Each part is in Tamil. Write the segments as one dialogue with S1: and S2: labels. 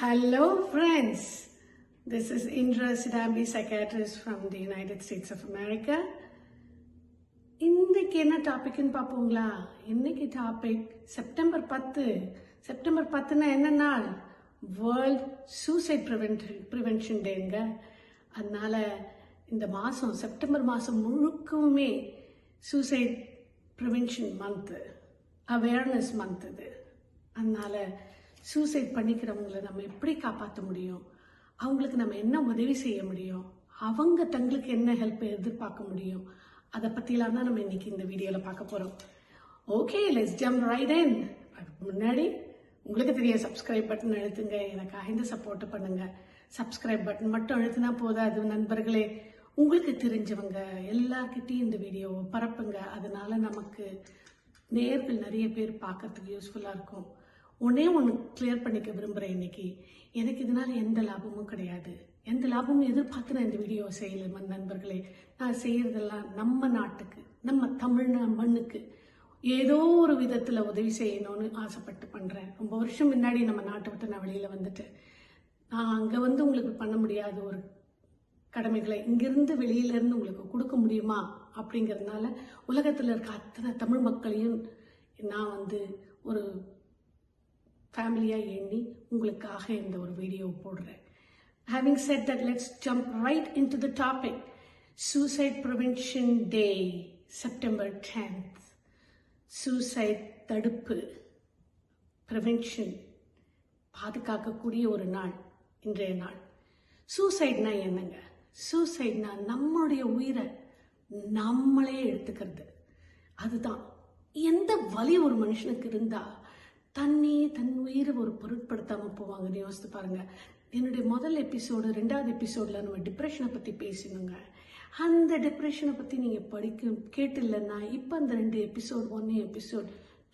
S1: Hello friends, this is Indra Sidambi, psychiatrist from the United States of America. இன்னைக்கு என்ன டாபிக்னு பார்ப்போங்களா? இன்னைக்கு டாபிக் செப்டம்பர் 10. செப்டம்பர் 10னா என்ன நாள்? வேர்ல்ட் சூசைட் ப்ரிவென்ஷன் டேங்க. அதனால இந்த மாதம் செப்டம்பர் மாதம் முழுக்கவுமே suicide prevention month, awareness month இது. அதனால சூசைட் பண்ணிக்கிறவங்களை நம்ம எப்படி காப்பாற்ற முடியும், அவங்களுக்கு நம்ம என்ன உதவி செய்ய முடியும், அவங்க தங்களுக்கு என்ன ஹெல்ப் எதிர்பார்க்க முடியும், அதை பற்றிலாம் தான் நம்ம இன்னைக்கு இந்த வீடியோவில் பார்க்க போகிறோம். ஓகே, லெட்ஸ் ஜம்ப் ரைட் இன். அதுக்கு முன்னாடி உங்களுக்கு தெரிய சப்ஸ்கிரைப் பட்டன் அழுத்துங்க, எனக்காக இந்த சப்போர்ட் பண்ணுங்க. சப்ஸ்கிரைப் பட்டன் மட்டும் அழுத்தினா போதாது நண்பர்களே, உங்களுக்கு தெரிஞ்சவங்க எல்லார்கிட்டையும் இந்த வீடியோவை பரப்புங்க. அதனால நமக்கு நேர்கள் நிறைய பேர் பார்க்கறதுக்கு யூஸ்ஃபுல்லாக இருக்கும். ஒன்னே ஒன்று கிளியர் பண்ணிக்க விரும்புகிறேன். இன்னைக்கு எனக்கு இதனால எந்த லாபமும் கிடையாது, எந்த லாபமும் எதிர்பார்த்து நான் இந்த வீடியோ செய்யலை நண்பர்களே. நான் செய்யறதெல்லாம் நம்ம நாட்டுக்கு, நம்ம தமிழ் மண்ணுக்கு ஏதோ ஒரு விதத்தில் உதவி செய்யணும்னு ஆசைப்பட்டு பண்ணுறேன். ரொம்ப வருஷம் முன்னாடி நம்ம நாட்டை விட்டு நான் வெளியில் வந்துட்டேன். நான் அங்கே வந்து உங்களுக்கு பண்ண முடியாத ஒரு கடமைகளை இங்கிருந்து வெளியிலேருந்து உங்களுக்கு கொடுக்க முடியுமா அப்படிங்கிறதுனால உலகத்தில் இருக்க அத்தனை தமிழ் மக்களையும் நான் வந்து ஒரு ஃபேமிலியாக எண்ணி உங்களுக்காக இந்த ஒரு வீடியோ போடுறேன். Having said that, let's jump right into the topic. Suicide Prevention Day, September 10th. Suicide தடுப்பு, ப்ரிவென்ஷன், பாதுகாக்கக்கூடிய ஒரு நாள் இன்றைய நாள். சூசைட்னா என்னங்க? சூசைட்னா நம்மளுடைய உயிரை நம்மளே எடுத்துக்கிறது. அதுதான். எந்த வலி ஒரு மனுஷனுக்கு இருந்தா தன் உயிரை ஒரு பொருட்படுத்தாமல் போவாங்கன்னு யோசித்து பாருங்க. என்னுடைய முதல் எபிசோடு, 2வது எபிசோடில் நம்ம டிப்ரெஷனை பற்றி பேசணுங்க. அந்த டிப்ரெஷனை பற்றி நீங்கள் கேட்டில்லைன்னா இப்போ அந்த 2 எபிசோட், 1 எபிசோட்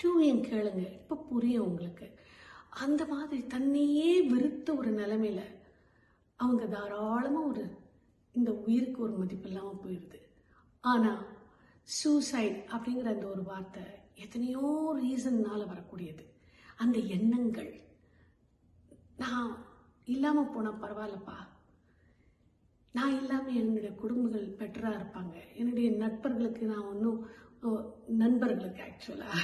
S1: 2 கேளுங்க, இப்போ புரியும் உங்களுக்கு. அந்த மாதிரி தன்னையே வெறுத்த ஒரு நிலைமையில அவங்க தாராளமாக இந்த உயிருக்கு ஒரு மதிப்பு இல்லாமல் போயிடுது. ஆனால் சூசைட் அப்படிங்கிற அந்த ஒரு வார்த்தை எத்தனையோ ரீசன்னால வரக்கூடியது. அந்த எண்ணங்கள், நான் இல்லாமல் போனால் பரவாயில்லப்பா, நான் இல்லாமல் என்னுடைய குடும்பங்கள் பெட்டராக இருப்பாங்க, என்னுடைய நண்பர்களுக்கு நான் ஒன்றும் நண்பர்களுக்கு ஆக்சுவலாக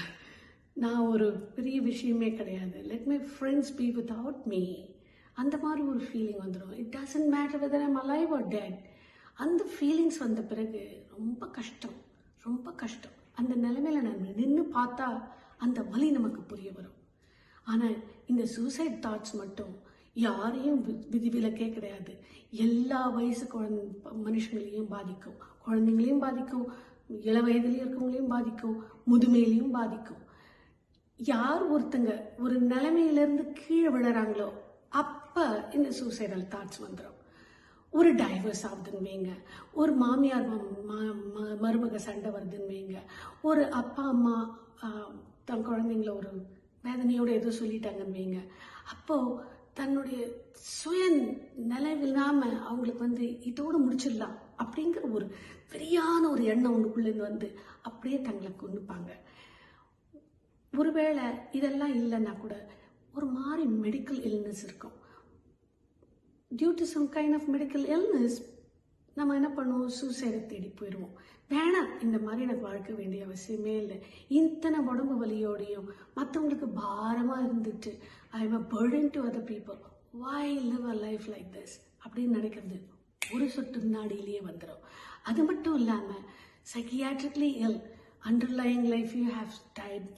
S1: நான் ஒரு பெரிய விஷயமே கிடையாது, let my friends be without me, அந்த மாதிரி ஒரு ஃபீலிங் வந்துடும். It doesn't matter whether I'm alive or dead. அந்த ஃபீலிங்ஸ் வந்த பிறகு ரொம்ப கஷ்டம், ரொம்ப கஷ்டம். அந்த நிலைமையில நான் நின்று பார்த்தா அந்த வலி நமக்கு புரிய வரும். ஆனால் இந்த சூசைட் தாட்ஸ் மட்டும் யாரையும் விதிவிலக்கே கிடையாது. எல்லா வயசு மனுஷங்களையும் பாதிக்கும், குழந்தைங்களையும் பாதிக்கும், இள வயதுலையும் இருக்கவங்களையும் பாதிக்கும், முதுமையிலையும் பாதிக்கும். யார் ஒருத்தங்க ஒரு நிலைமையிலேருந்து கீழே விழுறாங்களோ அப்போ இந்த சூசைடல் தாட்ஸ் வந்துடும். ஒரு டைவர்ஸ் ஆகுதுன்னு வைங்க, ஒரு மாமியார் மருமக சண்டை வருதுன்னு வைங்க, ஒரு அப்பா அம்மா தன் குழந்தைங்கள ஒரு வேதனையோடு ஏதோ சொல்லிட்டாங்கன்னு வைங்க, அப்போது தன்னுடைய சுய நிலைவில்லாமல் அவங்களுக்கு இதோடு முடிச்சிடலாம் அப்படிங்கிற ஒரு பெரியான ஒரு எண்ணம் உங்களுக்குள்ளேருந்து அப்படியே தங்களை கொண்டுப்பாங்க. ஒருவேளை இதெல்லாம் இல்லைன்னா கூட ஒரு மாதிரி மெடிக்கல் இல்னஸ் இருக்கும். Due to some kind of medical illness நம்ம என்ன பண்ணுவோம், சூசைடை தேடி போயிடுவோம். வேணாம், இந்த மாதிரி எனக்கு வாழ்க்க வேண்டிய அவசியமே இல்லை, இத்தனை உடம்பு வலியோடையும் மற்றவங்களுக்கு பாரமாக இருந்துட்டு I am a burden to other people, why live a life like this அப்படின்னு நினைக்கிறது ஒரு சொட்டு நாடியிலேயே வந்துடும். அது மட்டும் இல்லாமல் psychiatrically ill, underlying life you have type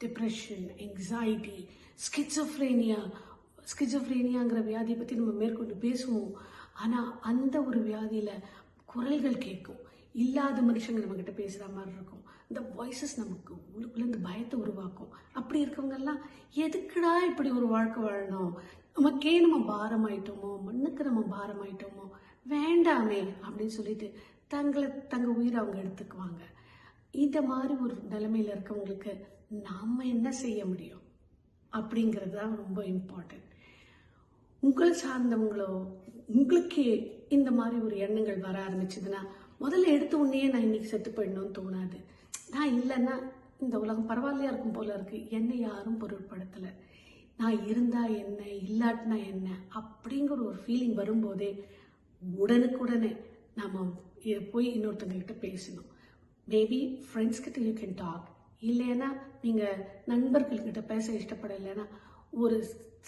S1: depression, anxiety, ஸ்கிசோஃப்ரேனியாங்கிற வியாதியை பற்றி நம்ம மேற்கொண்டு பேசுவோம். ஆனால் அந்த ஒரு வியாதியில் குரல்கள் கேட்கும், இல்லாத மனுஷங்க நம்மக்கிட்ட பேசுகிற மாதிரி இருக்கும். இந்த வாய்ஸஸ் நமக்கு உள்ளுக்குள்ளேருந்து பயத்தை உருவாக்கும். அப்படி இருக்கவங்கெல்லாம் எதுக்குடா இப்படி ஒரு வாழ்க்கை வாழணும், நமக்கே நம்ம பாரமாயிட்டோமோ, மண்ணுக்கு நம்ம பாரமாயிட்டோமோ, வேண்டாமே அப்படின்னு சொல்லிட்டு தங்கள் உயிரை அவங்க எடுத்துக்குவாங்க. இந்த மாதிரி ஒரு நிலைமையில் இருக்கவங்களுக்கு நாம் என்ன செய்ய முடியும் அப்படிங்கிறது தான் ரொம்ப இம்பார்ட்டன்ட். உங்கள் சார்ந்தவங்களோ உங்களுக்கே இந்த மாதிரி ஒரு எண்ணங்கள் வர ஆரம்பிச்சதுன்னா முதல்ல எடுத்த உடனே நான் இன்னைக்கு செத்து போயிடணும்னு தோணாது. நான் இல்லைன்னா இந்த உலகம் பரவாயில்லையா இருக்கும் போல இருக்கு, என்னை யாரும் பொருட்படுத்தலை, நான் இருந்தா என்ன இல்லாட்டினா என்ன அப்படிங்கிற ஒரு ஃபீலிங் வரும்போதே உடனுக்குடனே நம்ம போய் இன்னொருத்தவங்ககிட்ட பேசணும். மேபி ஃப்ரெண்ட்ஸ் கிட்ட யூ கேன் டாக், இல்லைன்னா நீங்கள் நண்பர்கள்கிட்ட பேச இஷ்டப்படலைன்னா ஒரு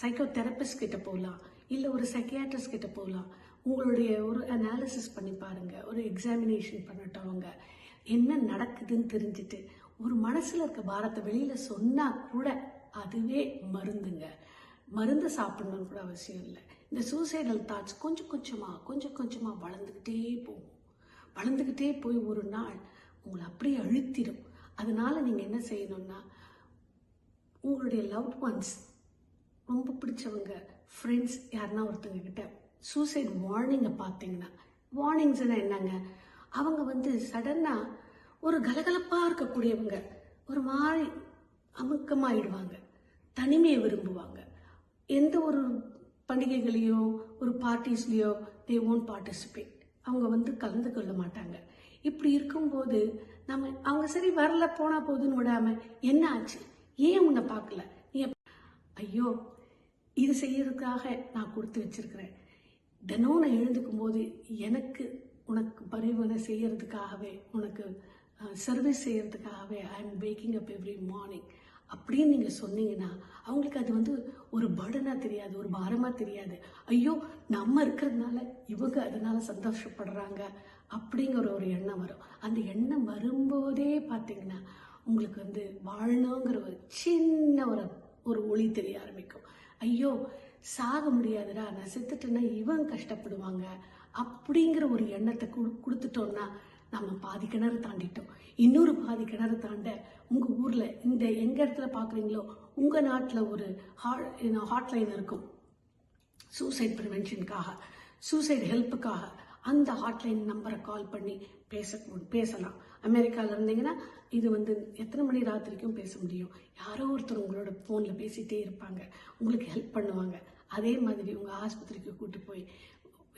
S1: சைக்கோ தெரபிஸ்ட் கிட்ட போகலாம், இல்லை ஒரு சைக்கியாட்ரிஸ்ட் கிட்ட போகலாம். உங்களுடைய ஒரு அனாலிசிஸ் பண்ணி பாருங்க, ஒரு எக்ஸாமினேஷன் பண்ணட்டும். அவங்க என்ன நடக்குதுன்னு தெரிஞ்சுட்டு ஒரு மனசில் இருக்க பாரத்தை வெளியில் சொன்னால் கூட அதுவே மருந்துங்க. மருந்து சாப்பிடணும்னு கூட அவசியம் இல்லை. இந்த சூசைடல் தாட்ஸ் கொஞ்சம் கொஞ்சமாக வளர்ந்துக்கிட்டே போய் ஒரு நாள் உங்களை அப்படியே அழுத்திடும். அதனால நீங்கள் என்ன செய்யணும்னா, உங்களுடைய லவ்ட் ஒன்ஸ், ரொம்ப பிடிச்சவங்க, ஃப்ரெண்ட்ஸ் யாருன்னா ஒருத்தங்க கிட்ட சூசைட் வார்னிங்கை பார்த்தீங்கன்னா, வார்னிங்ஸ்னா என்னங்க, அவங்க சடனாக ஒரு கலகலப்பாக இருக்கக்கூடியவங்க ஒரு மாதிரி அமுக்கமாயிடுவாங்க, தனிமையை விரும்புவாங்க. எந்த ஒரு பண்டிகைகளையோ ஒரு பார்ட்டிஸ்லையோ தே ஓன்ட் பார்ட்டிசிபேட், அவங்க கலந்து கொள்ள மாட்டாங்க. இப்படி இருக்கும்போது அவங்க சரி வரல போனா போதுன்னு விடாம என்ன ஆச்சு, ஏன் உன்னை பார்க்கல, நீ ஐயோ இது செய்யறதுக்காக நான் கொடுத்து வச்சிருக்கிறேன், தினம் நான் எழுந்துக்கும் போது எனக்கு உனக்கு பரிவனை செய்யறதுக்காகவே, உனக்கு சர்வீஸ் செய்யறதுக்காகவே I am waking up every morning அப்படின்னு நீங்கள் சொன்னீங்கன்னா அவங்களுக்கு அது ஒரு பர்டனாக தெரியாது, ஒரு பாரமாக தெரியாது. ஐயோ நம்ம இருக்கிறதுனால இவங்க அதனால சந்தோஷப்படுறாங்க அப்படிங்கிற ஒரு எண்ணம் வரும். அந்த எண்ணம் வரும்போதே பார்த்தீங்கன்னா உங்களுக்கு வாழணுங்கிற ஒரு சின்ன ஒரு ஒளி தெரிய ஆரம்பிக்கும். ஐயோ சாக முடியாதுடா, நான் செத்துட்டேன்னா இவங்க கஷ்டப்படுவாங்க அப்படிங்கிற ஒரு எண்ணத்தை கொடுத்துட்டோம்னா நம்ம பாதி கிணறு தாண்டிட்டோம். இன்னொரு பாதி கிணறு தாண்ட உங்கள் ஊரில் எங்க இடத்துல பார்க்குறீங்களோ உங்கள் நாட்டில் ஒரு ஹாட்லைன் இருக்கும் சூசைட் ப்ரிவென்ஷனுக்காக, சூசைட் ஹெல்ப்புக்காக. அந்த ஹாட்லைன் நம்பரை கால் பண்ணி பேசலாம். அமெரிக்காவில் இருந்தீங்கன்னா இது எத்தனை மணி ராத்திரிக்கும் பேச முடியும். யாரோ ஒருத்தர் உங்களோட ஃபோனில் பேசிகிட்டே இருப்பாங்க, உங்களுக்கு ஹெல்ப் பண்ணுவாங்க. அதே மாதிரி உங்கள் ஆஸ்பத்திரிக்கு கூட்டு போய்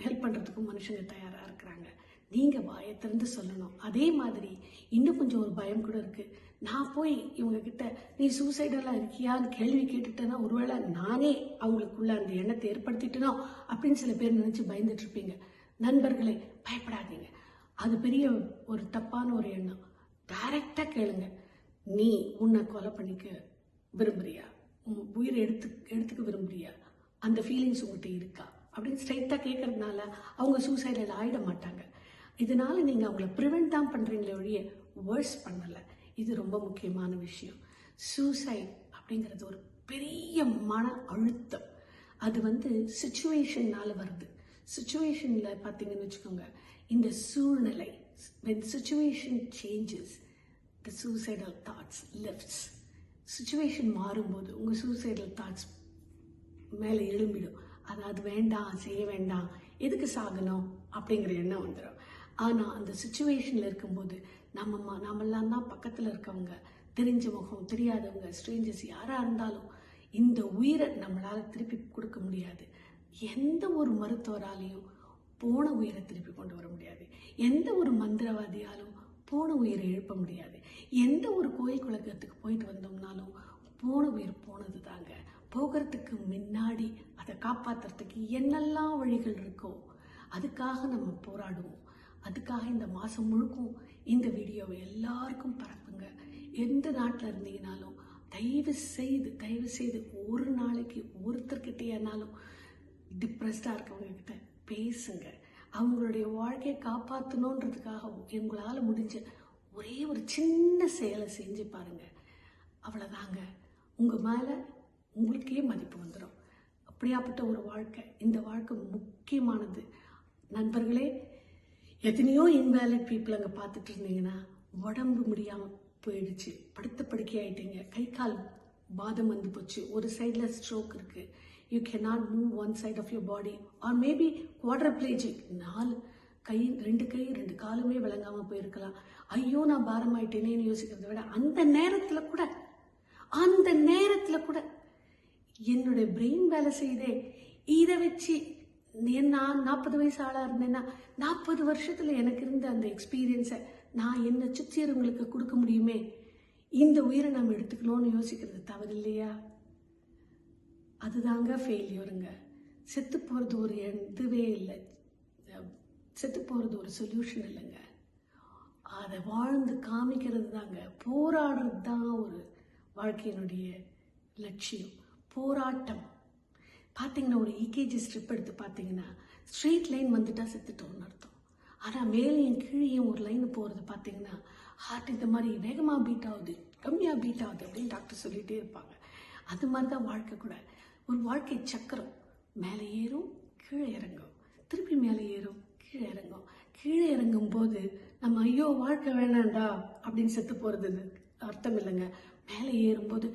S1: ஹெல்ப் பண்ணுறதுக்கும் மனுஷங்க தயாராக இருக்கிறாங்க. நீங்கள் வாயை திறந்து சொல்லணும். அதே மாதிரி இன்னும் கொஞ்சம் ஒரு பயம் கூட இருக்குது. நான் போய் இவங்கக்கிட்ட நீ சூசைடெல்லாம் இருக்கியான்னு கேள்வி கேட்டுட்டேன்னா ஒருவேளை நானே அவங்களுக்குள்ள அந்த எண்ணத்தை ஏற்படுத்திட்டனோ அப்படின்னு சில பேர் நினச்சி பயந்துட்டு இருப்பீங்க. நண்பர்களே பயப்படாதீங்க, அது பெரிய ஒரு தப்பான ஒரு எண்ணம். டைரக்டாக கேளுங்க, நீ உன்னை கொலை பண்ணிக்க விரும்புறியா, உயிரை எடுத்துக்க விரும்புறியா, அந்த ஃபீலிங்ஸ் உங்கள்கிட்ட இருக்கா அப்படின்னு ஸ்ட்ரைட்டாக கேட்கறதுனால அவங்க சூசைடில் ஆகிட மாட்டாங்க. இதனால நீங்கள் அவங்கள ப்ரிவெண்ட் தான் பண்ணுறீங்களே ஒழிய வேர்ஸ் பண்ணலை. இது ரொம்ப முக்கியமான விஷயம். சூசைட் அப்படிங்கிறது ஒரு பெரிய மன அழுத்தம். அது சிச்சுவேஷன்னால வருது. சிச்சுவேஷனில் பார்த்தீங்கன்னு வச்சுக்கோங்க, இந்த சூழ்நிலை, when situation changes the suicidal thoughts lifts. Situation மாறும்போது உங்கள் சூசைடல் தாட்ஸ் மேலே எழும்பிடும். அது வேண்டாம், செய்ய வேண்டாம், எதுக்கு சாகணும் அப்படிங்கிற எண்ணம் வந்துடும். ஆனால் அந்த சுச்சுவேஷனில் இருக்கும்போது நம்மெல்லாம் தான் பக்கத்தில் இருக்கவங்க, தெரிஞ்ச முகம், தெரியாதவங்க, ஸ்ட்ரேஞ்சர்ஸ் யாராக இருந்தாலும் இந்த உயிரை நம்மளால் திருப்பி கொடுக்க முடியாது. எந்த ஒரு மருத்துவராலையும் போன உயிரை திருப்பி கொண்டு வர முடியாது. எந்த ஒரு மந்திரவாதியாலும் போன உயிரை எழுப்ப முடியாது. எந்த ஒரு கோயில் குளத்துக்கு போயிட்டு வந்தோம்னாலும் போன உயிர் போனது தாங்க. போகிறதுக்கு முன்னாடி அதை காப்பாற்றுறதுக்கு என்னெல்லாம் வழிகள் இருக்கோ அதுக்காக நம்ம போராடுவோம். அதுக்காக இந்த மாதம் முழுக்கும் இந்த வீடியோவை எல்லாருக்கும் பரப்புங்க. எந்த நாட்டில் இருந்தீங்கனாலும் தயவு செய்து ஒரு நாளைக்கு ஒருத்தர்கிட்டேனாலும் டிப்ரெஸ்டாக இருக்கவங்கக்கிட்ட பேசுங்க. அவங்களுடைய வாழ்க்கையை காப்பாற்றணுன்றதுக்காக எங்களால் முடிஞ்ச ஒரே ஒரு சின்ன செயலை செஞ்சு பாருங்க. அவ்வளோதாங்க, உங்கள் மேலே உங்களுக்கே மதிப்பு வந்துடும். அப்படியாப்பட்ட ஒரு வாழ்க்கை, இந்த வாழ்க்கை முக்கியமானது. நண்பர்களே, எத்தனையோ இன்வேலிட் பீப்புள் அங்கே பார்த்துட்டு இருந்தீங்கன்னா உடம்பு முடியாமல் போயிடுச்சு, படுத்த படுக்கை ஆகிட்டீங்க, கை கால் பாதம் வந்து போச்சு, ஒரு சைடில் ஸ்ட்ரோக் இருக்குது, you cannot move one side of your body, or maybe quadriplegic, 4 கை 2 கை 2 காலுமே விளங்காமல் போயிருக்கலாம். ஐயோ நான் பாரமாயிட்டேனேன்னு யோசிக்கிறத விட அந்த நேரத்தில் கூட என்னுடைய பிரெயின் வேலை செய்தே, இதை வச்சு நான் 40 வயசு ஆளாக இருந்தேன்னா 40 வருஷத்தில் எனக்கு இருந்த அந்த எக்ஸ்பீரியன்ஸை நான் என்னை சுற்றியவங்களுக்கு கொடுக்க முடியுமே. இந்த உயிரை நம்ம எடுத்துக்கணும்னு யோசிக்கிறது தவறு இல்லையா? அதுதாங்க ஃபெயிலியருங்க. செத்து போகிறது ஒரு இதுவே இல்லை, செத்து போகிறது ஒரு சொல்யூஷன் இல்லைங்க. அதை வாழ்ந்து காமிக்கிறது தாங்க, போராடுறது தான் ஒரு வாழ்க்கையினுடைய லட்சியம். போராட்டம். பார்த்தீங்கன்னா ஒரு இகேஜி ஸ்ட்ரிப் எடுத்து பார்த்தீங்கன்னா ஸ்ட்ரெயிட் லைன் வந்துட்டால் செத்துட்டோம்னு அர்த்தம். ஆனால் மேலேயும் கீழேயும் ஒரு லைன் போகிறது பார்த்தீங்கன்னா ஹார்ட் இந்த மாதிரி வேகமாக பீட் ஆகுது, கம்மியாக பீட் ஆகுது அப்படின்னு டாக்டர் சொல்லிகிட்டே இருப்பாங்க. அது மாதிரி தான் வாழ்க்கை கூட. ஒரு வாழ்க்கை சக்கரம், மேலே ஏறும் கீழே இறங்கும், திருப்பி மேலே ஏறும் கீழே இறங்கும். கீழே இறங்கும் போது நம்ம ஐயோ வாழ்க்கை வேணாண்டா அப்படின்னு செத்து போகிறது அர்த்தம் இல்லைங்க. மேலே ஏறும்போது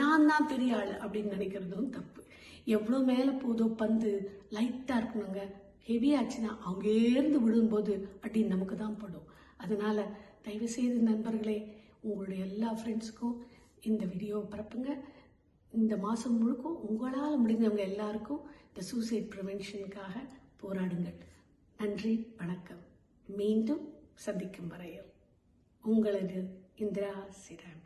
S1: நான் தான் பெரிய ஆள் அப்படின்னு நினைக்கிறதும் தப்பு. எவ்வளோ மேலே போதோ பந்து லைட்டாக இருக்கணுங்க. ஹெவி ஆச்சுன்னா அங்கேருந்து விழும்போது அடி நமக்கு தான் படும். அதனால தயவுசெய்து நண்பர்களே, உங்களுடைய எல்லா ஃப்ரெண்ட்ஸுக்கும் இந்த வீடியோவை பரப்புங்க. இந்த மாதம் முழுக்கும் உங்களால் முடிஞ்சவங்க எல்லாருக்கும் இந்த சூசைட் ப்ரிவென்ஷனுக்காக போராடுங்கள். நன்றி, வணக்கம். மீண்டும் சந்திக்கும் வரையில் உங்களது இந்திரா சிராம்.